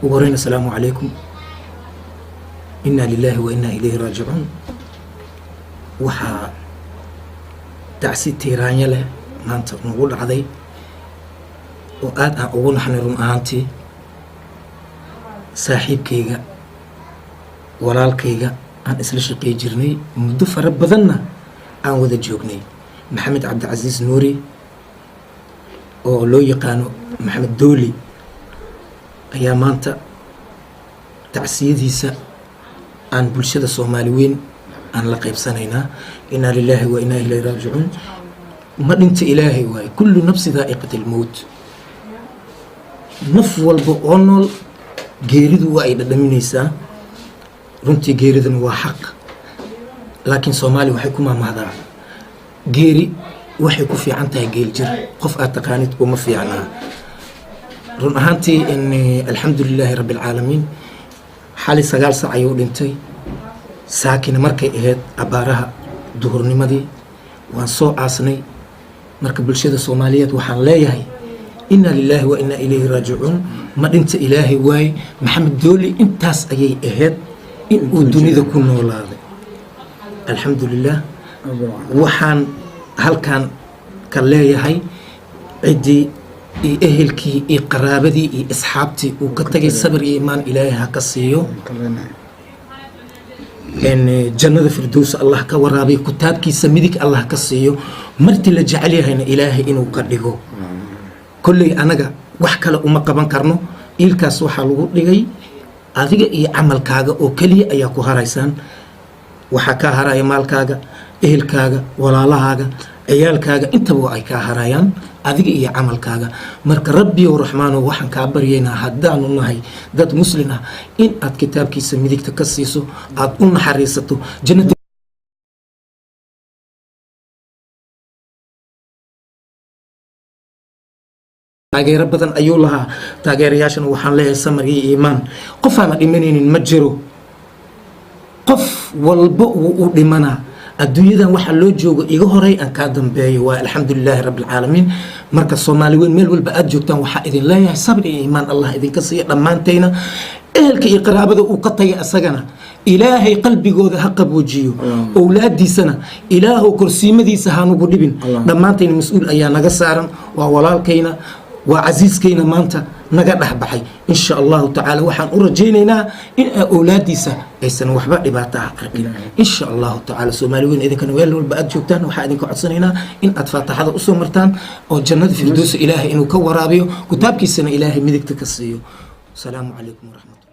وورينا السلام عليكم إنا لله وإنا إليه راجعون وحا تعسي تيرانيا له ما أنت نقول عذي وآد أقول نحن رم أنتي صاحب كيجا ولا الكيجا أن إسلش قيجرني مدفع ربنا أن وذا جوجني محمد عبد العزيز نوري أو لو يقانو محمد دولي ayaa maanta tacsiyadiisa aan bulshada Soomaaliyeed aan la qaybsanaynaa inna lillahi wa inna ilayhi raaji'uun ma dhinta ilaahay waay kullu nafsi dhaa'iqatul maut naf walba oo nool geeridu waa ay dhadhaminaysaa runtii geeriduna waa xaq laakiin Soomaali waxay ku maamahdaa geeri waxay ku fiican tahay geel jir qof aad taqaanid uma fiicnaa run ahaantii in alxamdulilaahi rabbil caalamiin xali 9 saac ayuu dhintay saakina markay ahayd abaaraha duhurnimadii waan soo aasnay marka bulshada Soomaaliyeed waxaan leeyahay inna lillahi wa inna ilayhi raaji'uun ma dhinta ilaahay waay maxamed dooli intaas ayay ahayd in uu dunida ku noolaaday alxamdulillah waxaan halkan ka leeyahay cidii إهلكي إقرابدي إصحابتي وكتجي صبر إيمان إلهها كسيو إن جنة الفردوس الله كورابي كتابك سميدك الله كسيو مرتي لجعليها هنا إلهي إنه كرجو كل أنا وحكى لأم قبان كرنو إلكاس وحلو لجي أذيك عمل كاجا وكلي أياكو هرايسان وحكى هراي مال كاجا إهل كاجا ولا لهاجا عيال كاجا أنت وعي كهرايان adiga iyo camalkaaga marka rabbi oo raxmaan oo waxaan ka baryeynaa hadaan u nahay dad muslim ah in aad kitaabkiisa midigta ka siiso aad u naxariisato jannada taageero badan ayuu lahaa taageerayaashana waxaan leeyahay samir iyo iimaan qof aan dhimanaynin ma jiro qof walba uu dhimanaa adduunyadan waxa loo joogo iga horay aan ka dambeeyo waa alxamdulillah rabbil caalamiin marka Soomaaliyeed meel walba aad joogtaan waxa idin leeyahay sabir iyo iimaan Allah idinka siiyo dhamaanteena ehelka iyo qaraabada uu ka tagay asagana ilaahay qalbigooda ha qaboojiyo awlaadiisana ilaahu kursiimadiisa ha nagu dhibin dhamaanteena mas'uul ayaa naga saaran waa walaalkayna وعزيزكينا مانتا نقد أحبحي إن شاء الله تعالى وحن أرجينا إن أولاديسا أيسن وحبا لباتها أرقين إن شاء الله تعالى سوماليين إذا كانوا يلو البقاد جوبتان وحايدين كعصنينا إن أتفاتح هذا أسو مرتان أو جنة في الدوس إلهي إنو كورابيو كتابكي السنة إلهي مدك تكسيو السلام عليكم ورحمة الله.